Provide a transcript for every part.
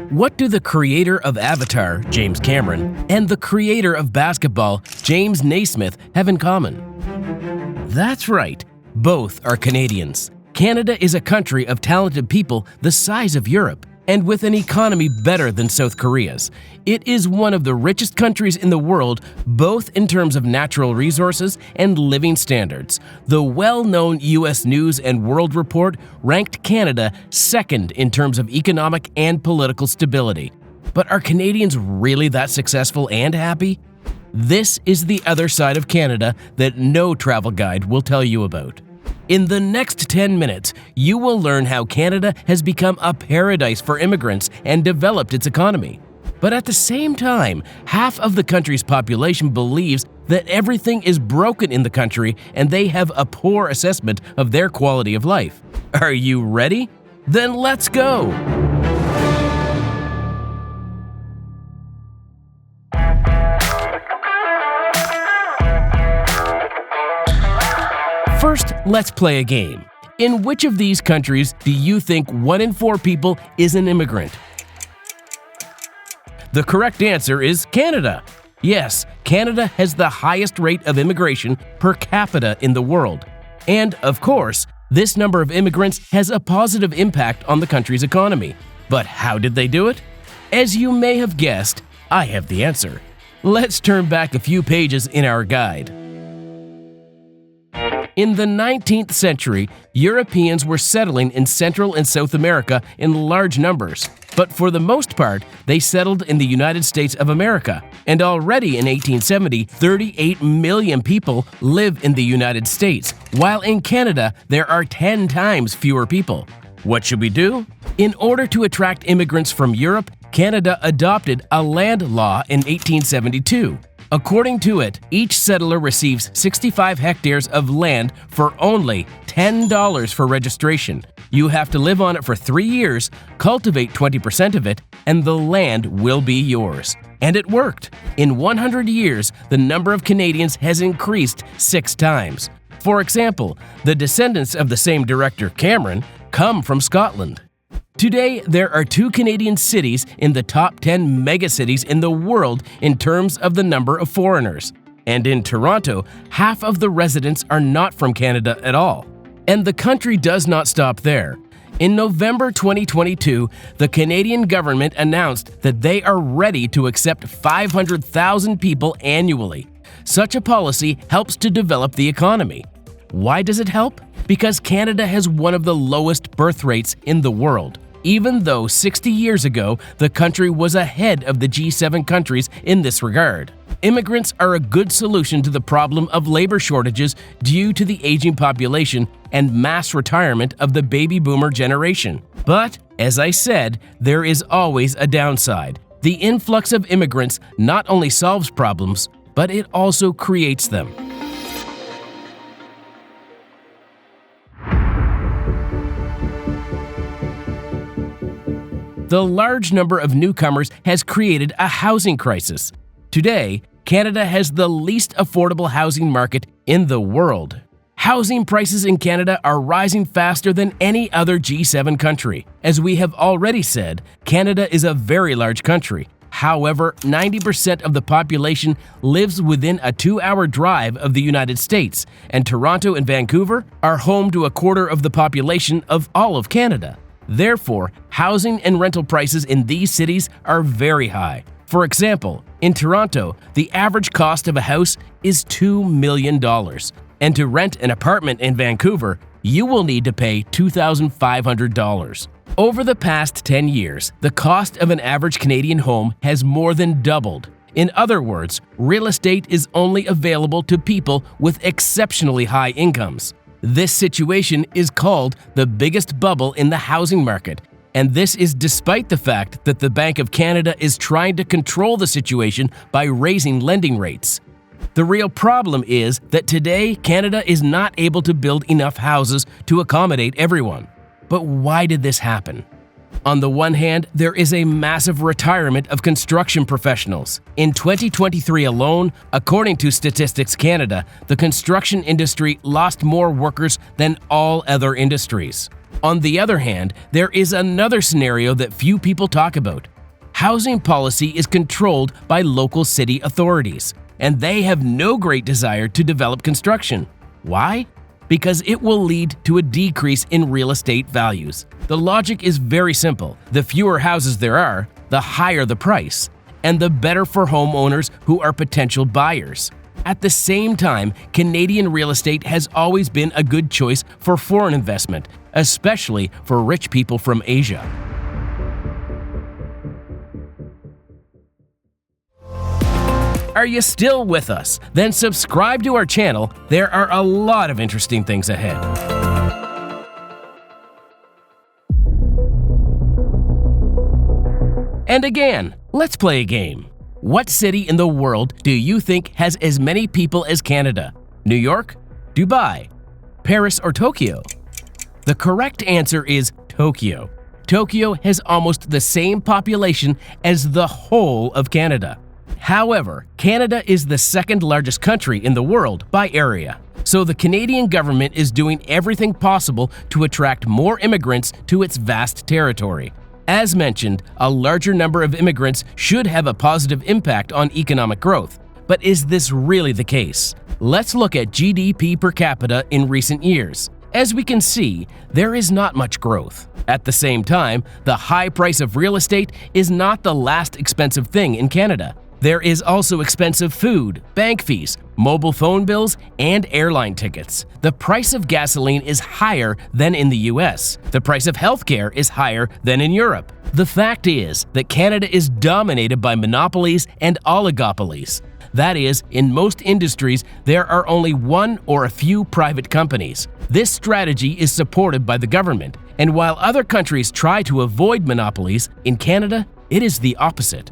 What do the creator of Avatar, James Cameron, and the creator of basketball, James Naismith, have in common? That's right, both are Canadians. Canada is a country of talented people the size of Europe, and with an economy better than South Korea's. It is one of the richest countries in the world, both in terms of natural resources and living standards. The well-known U.S. News and World Report ranked Canada second in terms of economic and political stability. But are Canadians really that successful and happy? This is the other side of Canada that no travel guide will tell you about. In the next 10 minutes, you will learn how Canada has become a paradise for immigrants and developed its economy. But at the same time, half of the country's population believes that everything is broken in the country and they have a poor assessment of their quality of life. Are you ready? Then let's go! First, let's play a game. In which of these countries do you think 1 in 4 people is an immigrant? The correct answer is Canada. Yes, Canada has the highest rate of immigration per capita in the world. And, of course, this number of immigrants has a positive impact on the country's economy. But how did they do it? As you may have guessed, I have the answer. Let's turn back a few pages in our guide. In the 19th century, Europeans were settling in Central and South America in large numbers. But for the most part, they settled in the United States of America. And already in 1870, 38 million people live in the United States, while in Canada, there are 10 times fewer people. What should we do? In order to attract immigrants from Europe, Canada adopted a land law in 1872. According to it, each settler receives 65 hectares of land for only $10 for registration. You have to live on it for 3 years, cultivate 20% of it, and the land will be yours. And it worked. In 100 years, the number of Canadians has increased 6 times. For example, the descendants of the same director, Cameron, come from Scotland. Today, there are 2 Canadian cities in the top 10 megacities in the world in terms of the number of foreigners. And in Toronto, half of the residents are not from Canada at all. And the country does not stop there. In November 2022, the Canadian government announced that they are ready to accept 500,000 people annually. Such a policy helps to develop the economy. Why does it help? Because Canada has one of the lowest birth rates in the world. Even though 60 years ago, the country was ahead of the G7 countries in this regard. Immigrants are a good solution to the problem of labor shortages due to the aging population and mass retirement of the baby boomer generation. But, as I said, there is always a downside. The influx of immigrants not only solves problems, but it also creates them. The large number of newcomers has created a housing crisis. Today, Canada has the least affordable housing market in the world. Housing prices in Canada are rising faster than any other G7 country. As we have already said, Canada is a very large country. However, 90% of the population lives within a 2-hour drive of the United States, and Toronto and Vancouver are home to a quarter of the population of all of Canada. Therefore, housing and rental prices in these cities are very high. For example, in Toronto, the average cost of a house is $2 million. And to rent an apartment in Vancouver, you will need to pay $2,500. Over the past 10 years, the cost of an average Canadian home has more than doubled. In other words, real estate is only available to people with exceptionally high incomes. This situation is called the biggest bubble in the housing market, and this is despite the fact that the Bank of Canada is trying to control the situation by raising lending rates. The real problem is that today Canada is not able to build enough houses to accommodate everyone. But why did this happen? On the one hand, there is a massive retirement of construction professionals. In 2023 alone, according to Statistics Canada, the construction industry lost more workers than all other industries. On the other hand, there is another scenario that few people talk about. Housing policy is controlled by local city authorities, and they have no great desire to develop construction. Why? Because it will lead to a decrease in real estate values. The logic is very simple. The fewer houses there are, the higher the price, and the better for homeowners who are potential buyers. At the same time, Canadian real estate has always been a good choice for foreign investment, especially for rich people from Asia. Are you still with us? Then subscribe to our channel. There are a lot of interesting things ahead. And again, let's play a game. What city in the world do you think has as many people as Canada? New York, Dubai, Paris, or Tokyo? The correct answer is Tokyo. Tokyo has almost the same population as the whole of Canada. However, Canada is the second largest country in the world by area. So the Canadian government is doing everything possible to attract more immigrants to its vast territory. As mentioned, a larger number of immigrants should have a positive impact on economic growth. But is this really the case? Let's look at GDP per capita in recent years. As we can see, there is not much growth. At the same time, the high price of real estate is not the last expensive thing in Canada. There is also expensive food, bank fees, mobile phone bills, and airline tickets. The price of gasoline is higher than in the US. The price of healthcare is higher than in Europe. The fact is that Canada is dominated by monopolies and oligopolies. That is, in most industries, there are only one or a few private companies. This strategy is supported by the government, and while other countries try to avoid monopolies, in Canada, it is the opposite.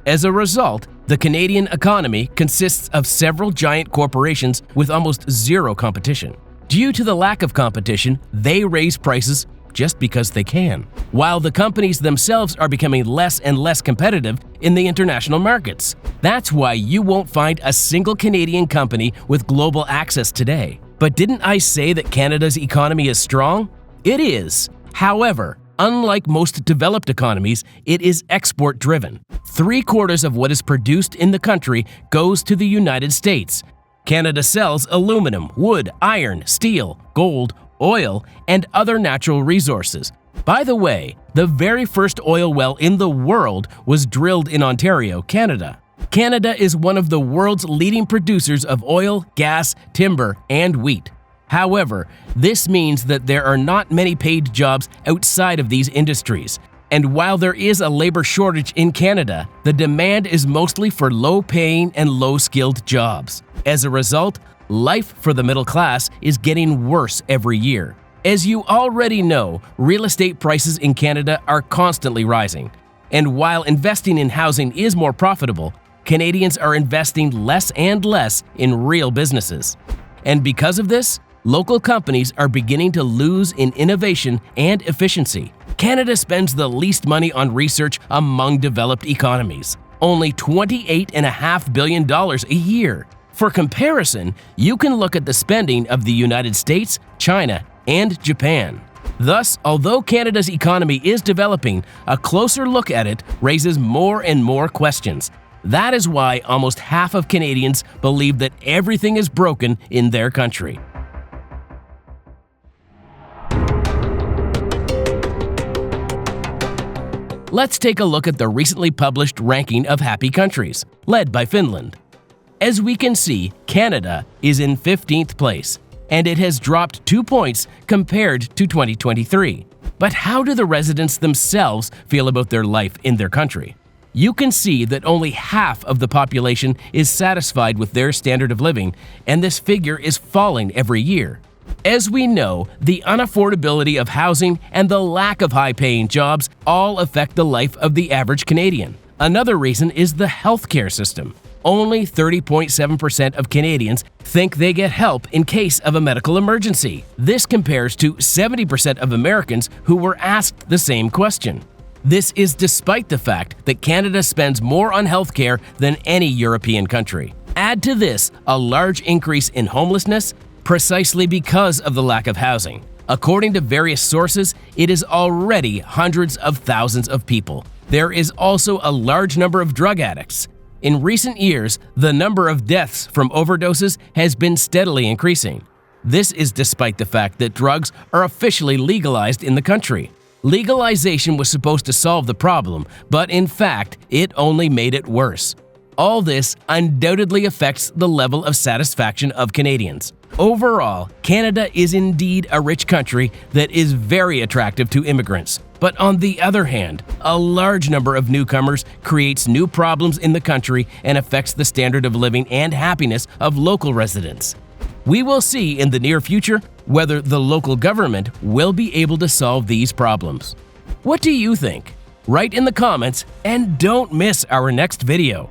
As a result, the Canadian economy consists of several giant corporations with almost zero competition. Due to the lack of competition, they raise prices just because they can, while the companies themselves are becoming less and less competitive in the international markets. That's why you won't find a single Canadian company with global access today. But didn't I say that Canada's economy is strong? It is. However, unlike most developed economies, it is export-driven. 3/4 of what is produced in the country goes to the United States. Canada sells aluminum, wood, iron, steel, gold, oil, and other natural resources. By the way, the very first oil well in the world was drilled in Ontario, Canada. Canada is one of the world's leading producers of oil, gas, timber, and wheat. However, this means that there are not many paid jobs outside of these industries. And while there is a labor shortage in Canada, the demand is mostly for low-paying and low-skilled jobs. As a result, life for the middle class is getting worse every year. As you already know, real estate prices in Canada are constantly rising. And while investing in housing is more profitable, Canadians are investing less and less in real businesses. And because of this, local companies are beginning to lose in innovation and efficiency. Canada spends the least money on research among developed economies, only $28.5 billion a year. For comparison, you can look at the spending of the United States, China, and Japan. Thus, although Canada's economy is developing, a closer look at it raises more and more questions. That is why almost half of Canadians believe that everything is broken in their country. Let's take a look at the recently published ranking of happy countries, led by Finland. As we can see, Canada is in 15th place, and it has dropped 2 points compared to 2023. But how do the residents themselves feel about their life in their country? You can see that only half of the population is satisfied with their standard of living, and this figure is falling every year. As we know, the unaffordability of housing and the lack of high-paying jobs all affect the life of the average Canadian. Another reason is the healthcare system. Only 30.7% of Canadians think they get help in case of a medical emergency. This compares to 70% of Americans who were asked the same question. This is despite the fact that Canada spends more on healthcare than any European country. Add to this a large increase in homelessness precisely because of the lack of housing. According to various sources, it is already hundreds of thousands of people. There is also a large number of drug addicts. In recent years, the number of deaths from overdoses has been steadily increasing. This is despite the fact that drugs are officially legalized in the country. Legalization was supposed to solve the problem, but in fact, it only made it worse. All this undoubtedly affects the level of satisfaction of Canadians. Overall, Canada is indeed a rich country that is very attractive to immigrants. But on the other hand, a large number of newcomers creates new problems in the country and affects the standard of living and happiness of local residents. We will see in the near future whether the local government will be able to solve these problems. What do you think? Write in the comments and don't miss our next video.